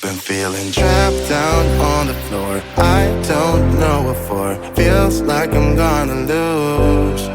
Been feeling trapped down on the floor. I don't know what for. Feels like I'm gonna lose.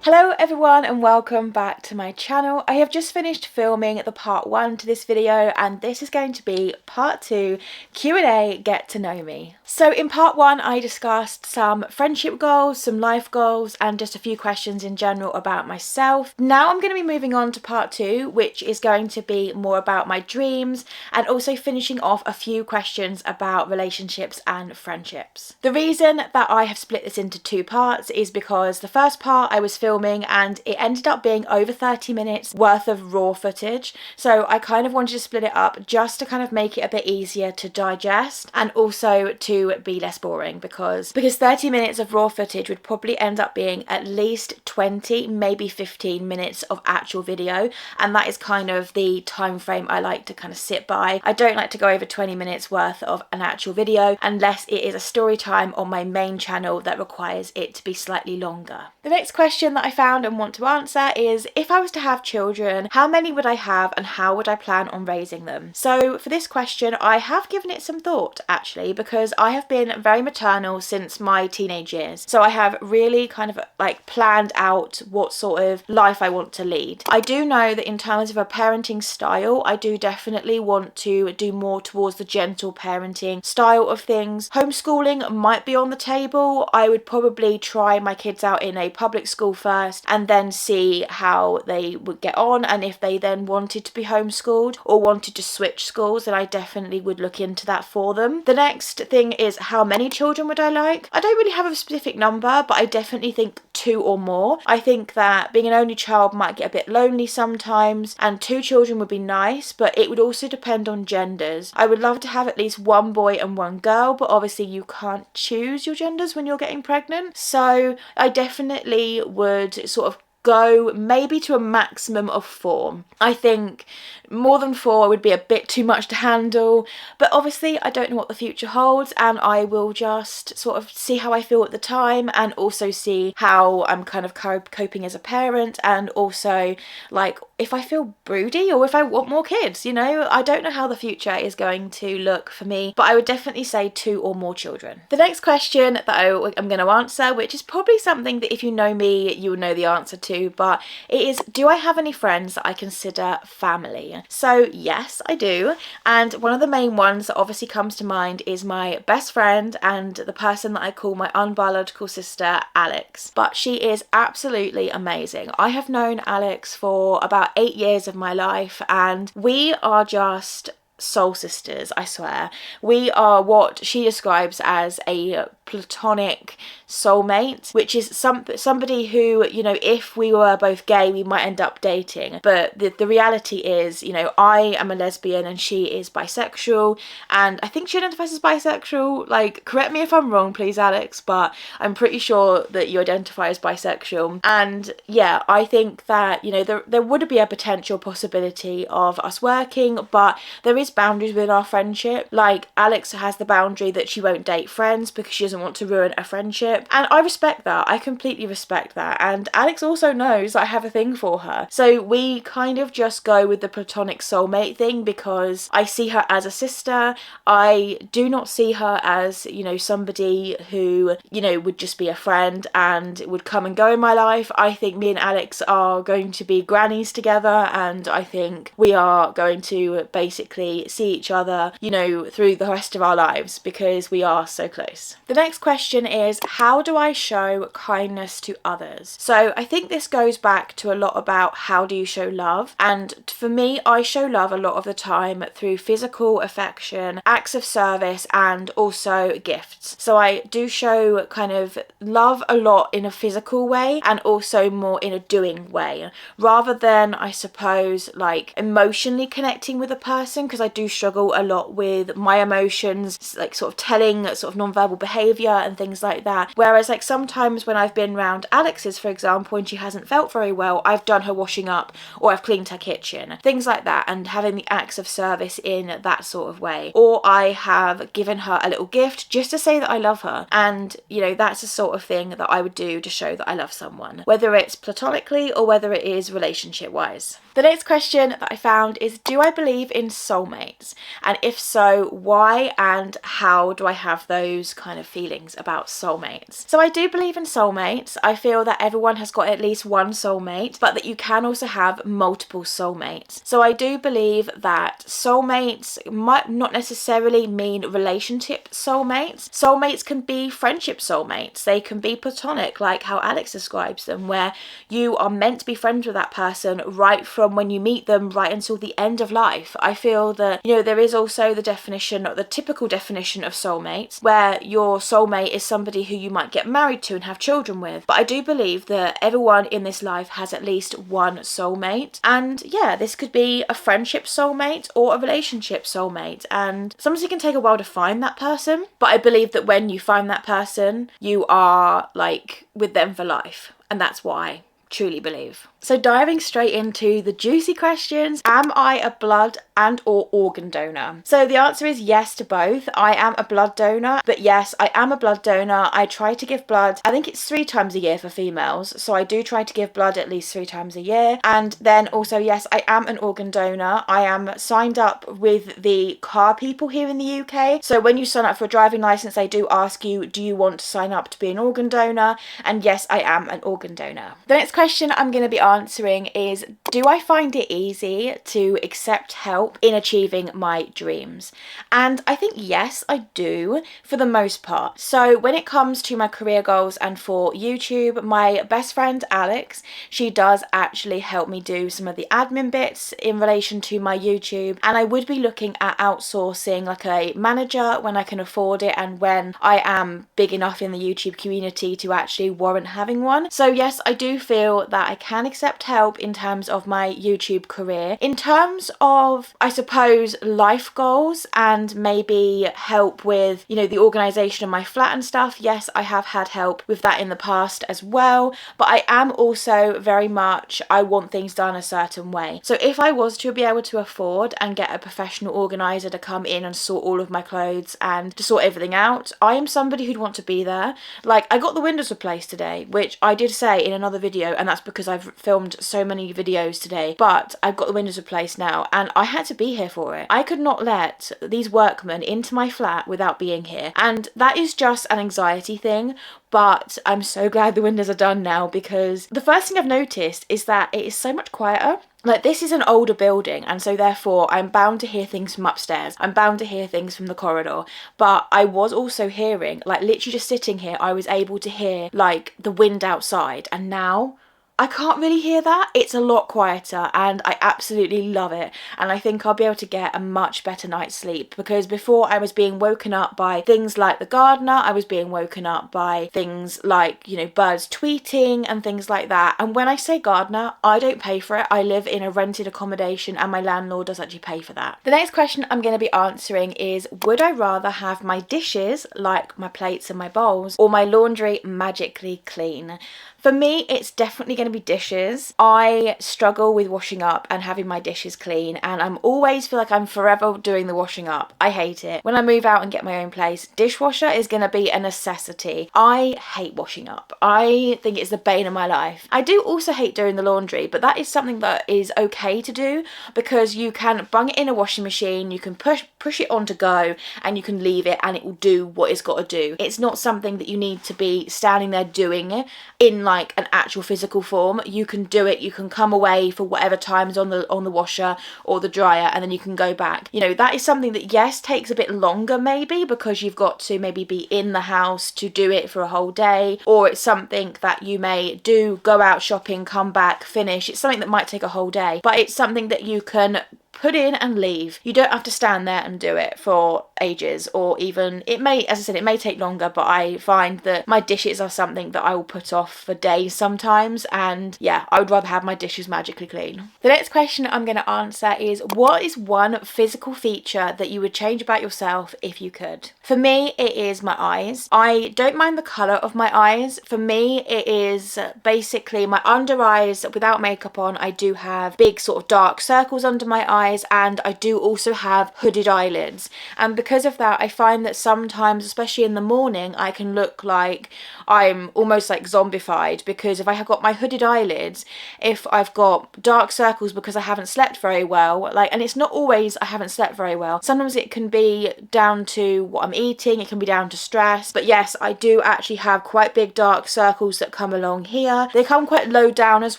Hello everyone and welcome back to my channel. I have just finished filming the part 1 to this video and this is going to be part 2 Q&A get to know me. So in part 1 I discussed some friendship goals, some life goals and just a few questions in general about myself. Now I'm going to be moving on to part 2, which is going to be more about my dreams and also finishing off a few questions about relationships and friendships. The reason that I have split this into 2 parts is because the first part I was filming and it ended up being over 30 minutes worth of raw footage, so I kind of wanted to split it up just to kind of make it a bit easier to digest and also to be less boring, because 30 minutes of raw footage would probably end up being at least 20, maybe 15 minutes of actual video, and that is kind of the time frame I like to kind of sit by. I don't like to go over 20 minutes worth of an actual video unless it is a story time on my main channel that requires it to be slightly longer. The next question that I found and want to answer is, if I was to have children, how many would I have and how would I plan on raising them? So for this question I have given it some thought actually, because I have been very maternal since my teenage years, so I have really kind of like planned out what sort of life I want to lead. I do know that in terms of a parenting style I do definitely want to do more towards the gentle parenting style of things. Homeschooling might be on the table. I would probably try my kids out in a public school first and then see how they would get on, and if they then wanted to be homeschooled or wanted to switch schools, then I definitely would look into that for them. The next thing is, how many children would I like? I don't really have a specific number, but I definitely think 2 or more. I think that being an only child might get a bit lonely sometimes, and 2 children would be nice, but it would also depend on genders. I would love to have at least 1 boy and 1 girl, but obviously you can't choose your genders when you're getting pregnant, so I definitely would sort of go maybe to a maximum of 4. I think more than 4 would be a bit too much to handle, but obviously I don't know what the future holds and I will just sort of see how I feel at the time, and also see how I'm kind of coping as a parent, and also like if I feel broody or if I want more kids, you know. I don't know how the future is going to look for me, but I would definitely say 2 or more children. The next question that I'm going to answer, which is probably something that if you know me you will know the answer to, but it is, do I have any friends that I consider family? So yes, I do, and one of the main ones that obviously comes to mind is my best friend and the person that I call my unbiological sister, Alex. But she is absolutely amazing. I have known Alex for about 8 years of my life and we are just soul sisters, I swear. We are what she describes as a platonic soulmate, which is somebody who, you know, if we were both gay we might end up dating, but the reality is, you know, I am a lesbian and she is bisexual, and I think she identifies as bisexual. Like, correct me if I'm wrong please, Alex, but I'm pretty sure that you identify as bisexual. And yeah, I think that, you know, there would be a potential possibility of us working, but there is boundaries within our friendship. Like, Alex has the boundary that she won't date friends because she doesn't want to ruin a friendship, and I respect that. I completely respect that, and Alex also knows that I have a thing for her, so we kind of just go with the platonic soulmate thing because I see her as a sister. I do not see her as, you know, somebody who, you know, would just be a friend and would come and go in my life. I think me and Alex are going to be grannies together, and I think we are going to basically see each other, you know, through the rest of our lives because we are so close. The next question is, how do I show kindness to others? So I think this goes back to a lot about how do you show love, and for me I show love a lot of the time through physical affection, acts of service, and also gifts. So I do show kind of love a lot in a physical way and also more in a doing way, rather than, I suppose, like emotionally connecting with a person, because I do struggle a lot with my emotions, like sort of telling sort of non-verbal behaviour and things like that. Whereas like sometimes when I've been around Alex's, for example, and she hasn't felt very well, I've done her washing up or I've cleaned her kitchen, things like that, and having the acts of service in that sort of way. Or I have given her a little gift just to say that I love her, and you know, that's the sort of thing that I would do to show that I love someone, whether it's platonically or whether it is relationship wise. The next question that I found is, do I believe in soulmates? And if so, why and how do I have those kind of feelings about soulmates? So I do believe in soulmates. I feel that everyone has got at least one soulmate, but that you can also have multiple soulmates. So I do believe that soulmates might not necessarily mean relationship soulmates. Soulmates can be friendship soulmates. They can be platonic, like how Alex describes them, where you are meant to be friends with that person right from when you meet them right until the end of life. I feel that, you know, there is also the definition, the typical definition of soulmates, where your soulmate is somebody who you might get married to and have children with. But I do believe that everyone in this life has at least one soulmate. And yeah, this could be a friendship soulmate or a relationship soulmate. And sometimes it can take a while to find that person. But I believe that when you find that person, you are like with them for life. And that's what I truly believe. So diving straight into the juicy questions, am I a blood and or organ donor? So the answer is yes to both. I am a blood donor, but yes, I am a blood donor. I try to give blood, I think it's 3 times a year for females. So I do try to give blood at least 3 times a year. And then also, yes, I am an organ donor. I am signed up with the car people here in the UK. So when you sign up for a driving license, they do ask you, do you want to sign up to be an organ donor? And yes, I am an organ donor. The next question I'm going to be answering is, do I find it easy to accept help in achieving my dreams? And I think yes, I do for the most part. So when it comes to my career goals and for YouTube, my best friend Alex, she does actually help me do some of the admin bits in relation to my YouTube, and I would be looking at outsourcing like a manager when I can afford it and when I am big enough in the YouTube community to actually warrant having one. So yes, I do feel that I can accept help in terms of my YouTube career. In terms of, I suppose, life goals and maybe help with, you know, the organisation of my flat and stuff, yes, I have had help with that in the past as well. But I am also very much, I want things done a certain way. So if I was to be able to afford and get a professional organiser to come in and sort all of my clothes and to sort everything out, I am somebody who'd want to be there. Like, I got the windows replaced today, which I did say in another video, and that's because I've filmed so many videos today, but I've got the windows replaced now and I had to be here for it. I could not let these workmen into my flat without being here, and that is just an anxiety thing. But I'm so glad the windows are done now, because the first thing I've noticed is that it is so much quieter. Like, this is an older building, and so therefore I'm bound to hear things from upstairs. I'm bound to hear things from the corridor. But I was also hearing, like, literally just sitting here, I was able to hear like the wind outside, and now I can't really hear that. It's a lot quieter and I absolutely love it. And I think I'll be able to get a much better night's sleep, because before I was being woken up by things like the gardener, I was being woken up by things like, you know, birds tweeting and things like that. And when I say gardener, I don't pay for it. I live in a rented accommodation and my landlord does actually pay for that. The next question I'm going to be answering is, would I rather have my dishes, like my plates and my bowls, or my laundry magically clean? For me, it's definitely going to be dishes. I struggle with washing up and having my dishes clean, and I'm always feel like I'm forever doing the washing up. I hate it. When I move out and get my own place, dishwasher is going to be a necessity. I hate washing up. I think it's the bane of my life. I do also hate doing the laundry, but that is something that is okay to do, because you can bung it in a washing machine, you can push it on to go, and you can leave it and it will do what it's got to do. It's not something that you need to be standing there doing it in like an actual physical form. You can do it, you can come away for whatever time's on the washer or the dryer, and then you can go back. You know, that is something that, yes, takes a bit longer maybe, because you've got to maybe be in the house to do it for a whole day, or it's something that you may do, go out shopping, come back, finish. It's something that might take a whole day, but it's something that you can put in and leave. You don't have to stand there and do it for ages, or even, it may, as I said, it may take longer, but I find that my dishes are something that I will put off for days sometimes, and yeah, I would rather have my dishes magically clean. The next question I'm going to answer is, what is one physical feature that you would change about yourself if you could? For me, it is my eyes. I don't mind the colour of my eyes. For me, it is basically my under eyes. Without makeup on, I do have big sort of dark circles under my eyes. eyes, and I do also have hooded eyelids. And because of that, I find that sometimes, especially in the morning, I can look like I'm almost like zombified, because if I have got my hooded eyelids, if I've got dark circles because I haven't slept very well, like, and it's not always I haven't slept very well. Sometimes it can be down to what I'm eating, it can be down to stress. But yes, I do actually have quite big dark circles that come along here. They come quite low down as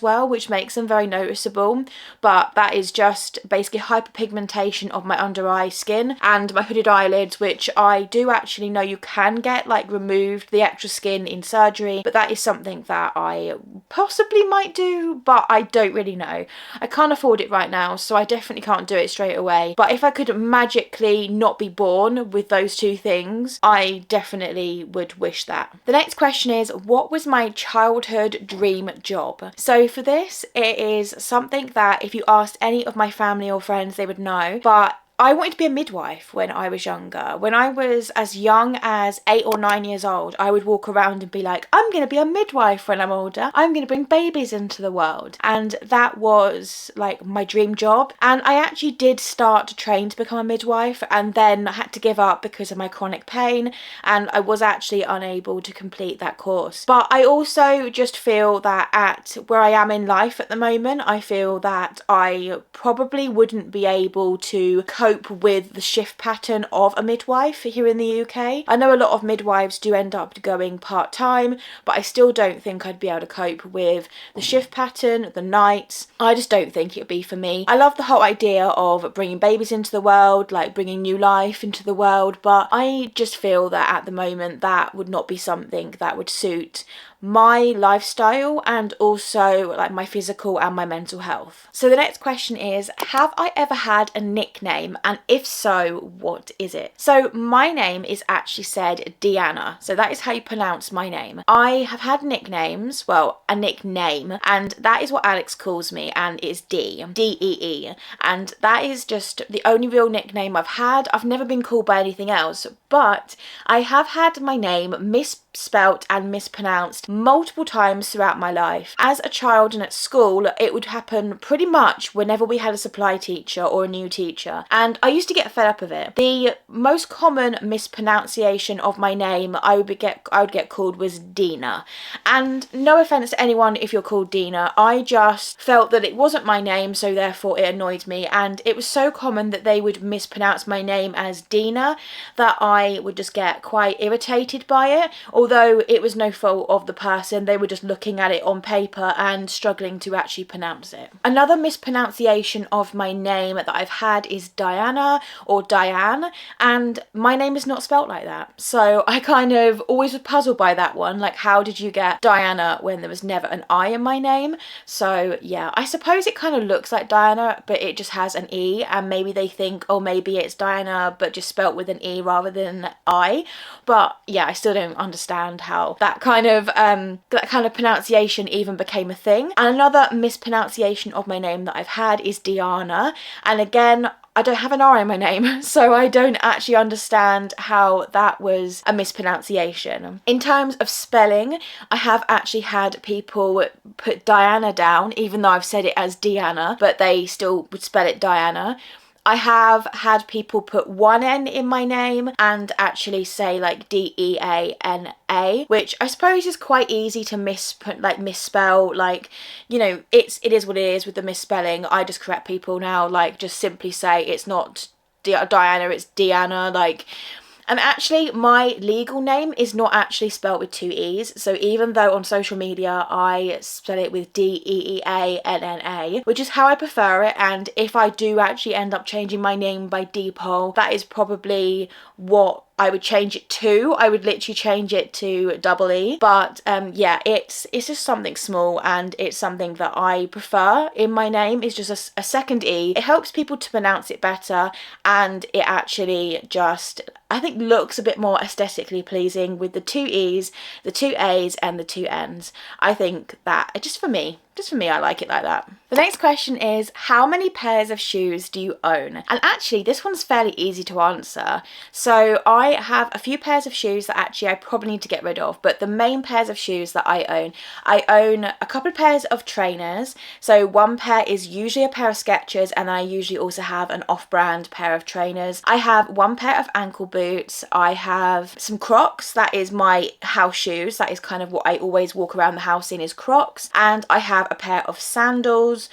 well, which makes them very noticeable. But that is just basically hyperpigmentation of my under eye skin and my hooded eyelids, which I do actually know you can get like removed, the extra skin, in surgery. But that is something that I possibly might do, but I don't really know. I can't afford it right now, so I definitely can't do it straight away. But if I could magically not be born with those two things, I definitely would wish that. The next question is, what was my childhood dream job? So for this, it is something that if you asked any of my family or friends, they would know, but I wanted to be a midwife when I was younger. When I was as young as 8 or 9 years old, I would walk around and be like, I'm going to be a midwife when I'm older. I'm going to bring babies into the world. And that was like my dream job. And I actually did start to train to become a midwife, and then I had to give up because of my chronic pain, and I was actually unable to complete that course. But I also just feel that at where I am in life at the moment, I feel that I probably wouldn't be able to cope with the shift pattern of a midwife here in the UK. I know a lot of midwives do end up going part-time, but I still don't think I'd be able to cope with the shift pattern, the nights. I just don't think it would be for me. I love the whole idea of bringing babies into the world, like bringing new life into the world, but I just feel that at the moment that would not be something that would suit my lifestyle and also like my physical and my mental health. So the next question is, have I ever had a nickname, and if so, what is it? So my name is actually said Deeanna, so that is how you pronounce my name. I have had nicknames, well, a nickname, and that is what Alex calls me, and it's D-E-E, and that is just the only real nickname I've had. I've never been called by anything else, but I have had my name misspelt and mispronounced multiple times throughout my life. As a child and at school, it would happen pretty much whenever we had a supply teacher or a new teacher, and I used to get fed up of it. The most common mispronunciation of my name I would get called was Deeanna, and no offense to anyone if you're called Deeanna, I just felt that it wasn't my name, so therefore it annoyed me, and it was so common that they would mispronounce my name as Deeanna that I would just get quite irritated by it. Although it was no fault of the person, they were just looking at it on paper and struggling to actually pronounce it. Another mispronunciation of my name that I've had is Diana or Diane, and my name is not spelt like that. So I kind of always was puzzled by that one, like how did you get Diana when there was never an I in my name? So yeah, I suppose it kind of looks like Diana, but it just has an E, and maybe they think, oh, maybe it's Diana but just spelt with an E rather than I. But yeah, I still don't understand how that kind of pronunciation even became a thing. And another mispronunciation of my name that I've had is Deeanna, and again, I don't have an R in my name, so I don't actually understand how that was a mispronunciation. In terms of spelling, I have actually had people put Diana down, even though I've said it as Deeanna, but they still would spell it Diana. I have had people put one N in my name and actually say like Deana, which I suppose is quite easy to misspell. Like, you know, it is what it is with the misspelling. I just correct people now, like just simply say it's not Diana, it's Deanna, like. And actually, my legal name is not actually spelt with two E's. So even though on social media I spell it with Deeanna, which is how I prefer it, and if I do actually end up changing my name by default, that is probably what I would change it to. I would literally change it to double E. But yeah, it's just something small, and it's something that I prefer in my name. It's just a second E. It helps people to pronounce it better, and it actually just, I think, looks a bit more aesthetically pleasing with the two E's, the two A's and the two N's. I think that, just for me, Just for me, I like it like that. The next question is, how many pairs of shoes do you own? And actually, this one's fairly easy to answer. So I have a few pairs of shoes that actually I probably need to get rid of, but the main pairs of shoes that I own a couple of pairs of trainers. So one pair is usually a pair of Skechers, and I usually also have an off-brand pair of trainers. I have one pair of ankle boots. I have some Crocs. That is my house shoes. That is kind of what I always walk around the house in, is Crocs. And I have a pair of sandals.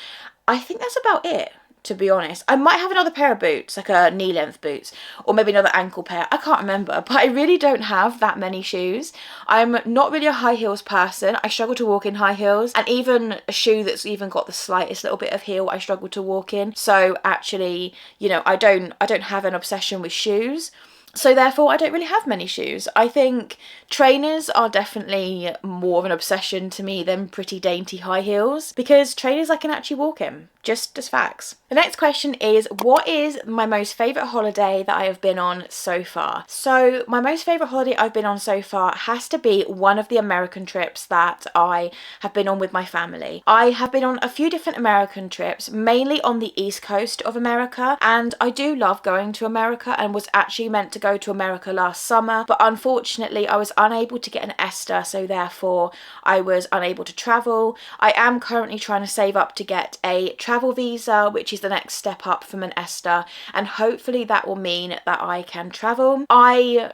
I think that's about it, to be honest. I might have another pair of boots, like a knee-length boots, or maybe another ankle pair. I can't remember, but I really don't have that many shoes. I'm not really a high heels person. I struggle to walk in high heels, and even a shoe that's even got the slightest little bit of heel, I struggle to walk in. So actually, you know, I don't have an obsession with shoes. So therefore, I don't really have many shoes. I think trainers are definitely more of an obsession to me than pretty dainty high heels, because trainers I can actually walk in. Just as facts. The next question is, what is my most favourite holiday that I have been on so far? So my most favourite holiday I've been on so far has to be one of the American trips that I have been on with my family. I have been on a few different American trips, mainly on the east coast of America, and I do love going to America and was actually meant to go to America last summer, but unfortunately I was unable to get an ESTA, so therefore I was unable to travel. I am currently trying to save up to get a travel visa, which is the next step up from an ESTA, and hopefully that will mean that I can travel. I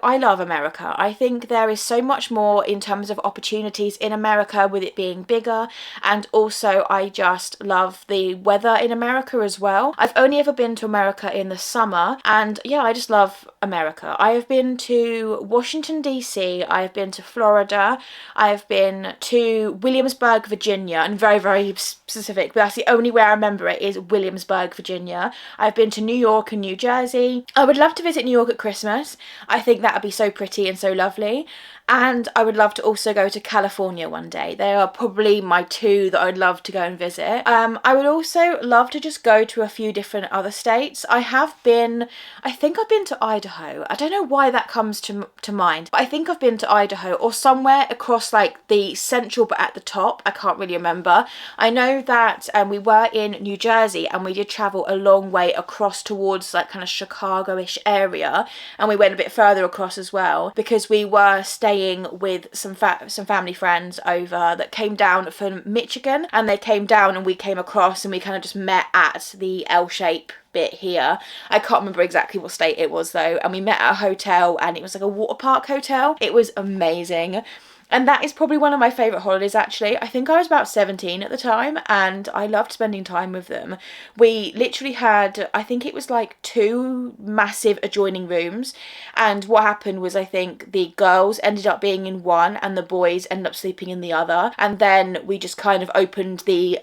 love America. I think there is so much more in terms of opportunities in America with it being bigger, and also I just love the weather in America as well. I've only ever been to America in the summer, and yeah, I just love America. I have been to Washington DC, I have been to Florida, I have been to Williamsburg, Virginia, and very, very specific, but that's the only way I remember it, is Williamsburg, Virginia. I've been to New York and New Jersey. I would love to visit New York at Christmas. I think that would be so pretty and so lovely. And I would love to also go to California one day. They are probably my two that I'd love to go and visit. I would also love to just go to a few different other states. I think I've been to Idaho. I don't know why that comes to mind, but I think I've been to Idaho, or somewhere across like the central but at the top. I can't really remember. I know that we were in New Jersey, and we did travel a long way across towards like kind of Chicago-ish area, and we went a bit further across as well, because we were staying with some family friends over that came down from Michigan, and they came down and we came across, and we kind of just met at the L-shape bit here. I can't remember exactly what state it was though, and we met at a hotel, and it was like a water park hotel. It was amazing. And that is probably one of my favourite holidays, actually. I think I was about 17 at the time, and I loved spending time with them. We literally had, I think it was like 2 massive adjoining rooms, and what happened was I think the girls ended up being in one and the boys ended up sleeping in the other, and then we just kind of opened the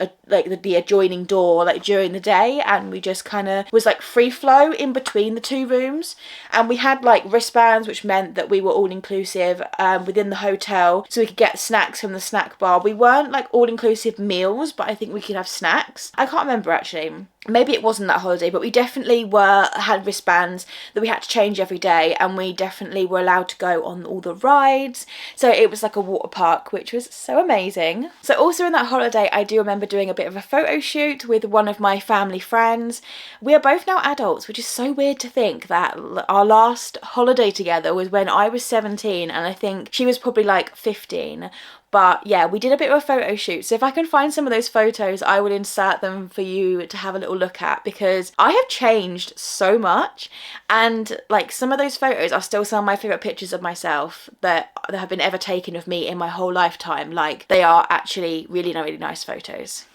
adjoining door like during the day, and we just kind of was like free flow in between the 2 rooms, and we had like wristbands, which meant that we were all inclusive within the hotel, so we could get snacks from the snack bar. We weren't like all-inclusive meals, but I think we could have snacks. I can't remember actually. Maybe it wasn't that holiday, but we definitely had wristbands that we had to change every day, and we definitely were allowed to go on all the rides. So it was like a water park, which was so amazing. So also in that holiday, I do remember doing a bit of a photo shoot with one of my family friends. We are both now adults, which is so weird to think that our last holiday together was when I was 17 and I think she was probably like 15. But yeah, we did a bit of a photo shoot. So if I can find some of those photos, I will insert them for you to have a little look at, because I have changed so much. And like some of those photos are still some of my favourite pictures of myself that have been ever taken of me in my whole lifetime. Like they are actually really, really nice photos.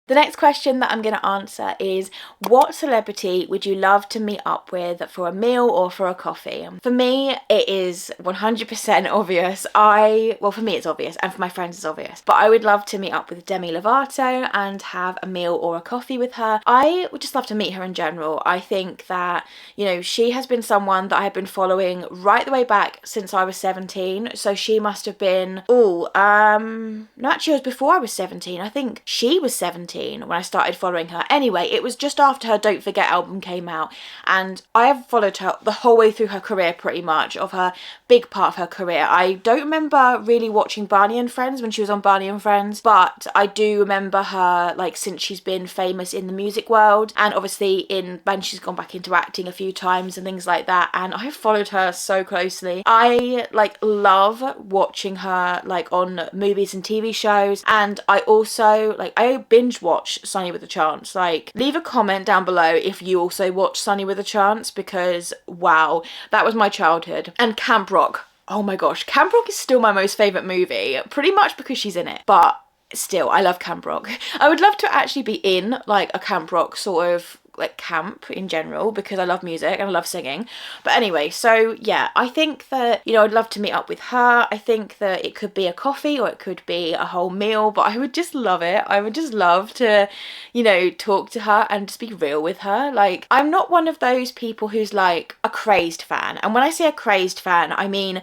The next question that I'm going to answer is, what celebrity would you love to meet up with for a meal or for a coffee? For me, it is 100% obvious. Well, for me it's obvious, and for my friends it's obvious. But I would love to meet up with Demi Lovato and have a meal or a coffee with her. I would just love to meet her in general. I think that, you know, she has been someone that I have been following right the way back since I was 17. So she must have been, no, actually it was before I was 17. I think she was 17. 2017 when I started following her. Anyway, it was just after her Don't Forget album came out, and I have followed her the whole way through her career, pretty much, of her big part of her career. I don't remember really watching Barney and Friends when she was on Barney and Friends, but I do remember her, like, since she's been famous in the music world, and obviously when she's gone back into acting a few times and things like that, and I've followed her so closely. I, like, love watching her, like, on movies and TV shows, and I also, like, I binge watch Sunny with a Chance. Like, leave a comment down below if you also watch Sunny with a Chance, because wow, that was my childhood. And Camp Rock, oh my gosh, Camp Rock is still my most favourite movie, pretty much because she's in it, but still, I love Camp Rock. I would love to actually be in, like, a Camp Rock sort of, like, camp in general, because I love music and I love singing. But anyway, so yeah, I think that, you know, I'd love to meet up with her. I think that it could be a coffee or it could be a whole meal, but I would just love it. I would just love to, you know, talk to her and just be real with her. Like, I'm not one of those people who's like a crazed fan. And when I say a crazed fan, I mean,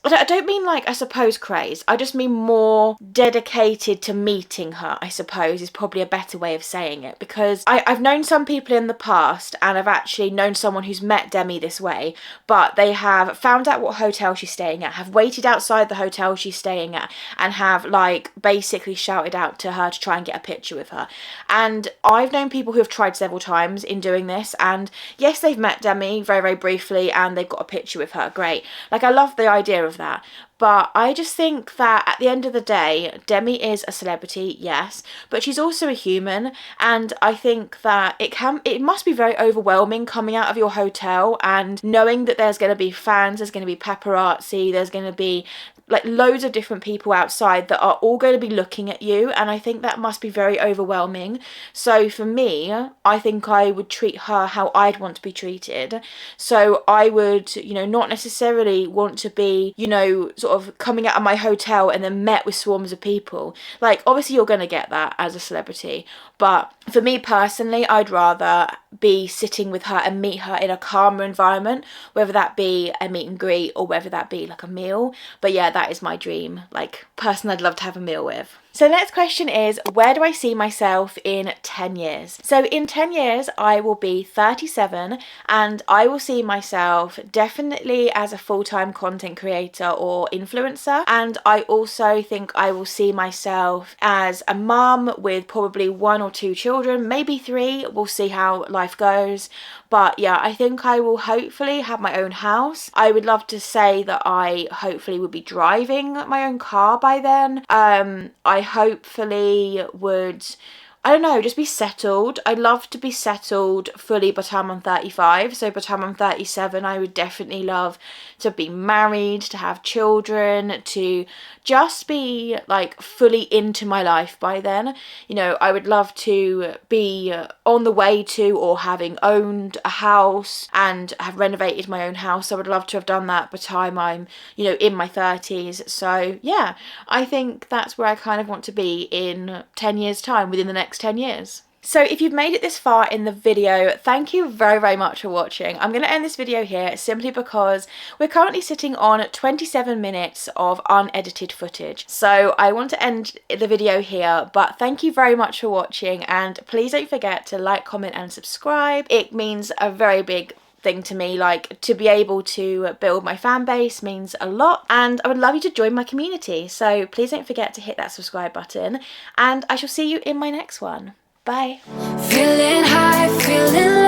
I don't mean, like, I suppose crazed. I just mean more dedicated to meeting her, I suppose, is probably a better way of saying it. Because I've known some people in the past, and I've actually known someone who's met Demi this way, but they have found out what hotel she's staying at, have waited outside the hotel she's staying at, and have, like, basically shouted out to her to try and get a picture with her. And I've known people who have tried several times in doing this, and yes, they've met Demi very, very briefly, and they've got a picture with her. Great. Like, I love the idea of that, but I just think that at the end of the day, Demi is a celebrity, yes, but she's also a human, and I think that it must be very overwhelming coming out of your hotel and knowing that there's going to be fans, there's going to be paparazzi, there's going to be, like, loads of different people outside that are all going to be looking at you, and I think that must be very overwhelming. So for me, I think I would treat her how I'd want to be treated. So I would, you know, not necessarily want to be, you know, sort of coming out of my hotel and then met with swarms of people. Like, obviously you're going to get that as a celebrity, but for me personally, I'd rather be sitting with her and meet her in a calmer environment, whether that be a meet and greet or whether that be like a meal. But yeah, that is my dream, like, person I'd love to have a meal with. So the next question is, where do I see myself in 10 years? So in 10 years, I will be 37, and I will see myself definitely as a full-time content creator or influencer. And I also think I will see myself as a mum with probably 1 or 2 children, maybe 3. We'll see how life goes. But yeah, I think I will hopefully have my own house. I would love to say that I hopefully would be driving my own car by then. I hopefully would, I don't know, just be settled. I'd love to be settled fully by the time I'm 35. So by the time I'm 37, I would definitely love to be married, to have children, to just be, like, fully into my life by then. You know, I would love to be on the way to or having owned a house and have renovated my own house. I would love to have done that by the time I'm, you know, in my 30s. So yeah, I think that's where I kind of want to be in 10 years time, within the next 10 years. So if you've made it this far in the video, thank you very, very much for watching. I'm going to end this video here simply because we're currently sitting on 27 minutes of unedited footage. So I want to end the video here, but thank you very much for watching, and please don't forget to like, comment and subscribe. It means a very big thing to me. Like, to be able to build my fan base means a lot, and I would love you to join my community. So please don't forget to hit that subscribe button, and I shall see you in my next one. Bye. Feeling high, feeling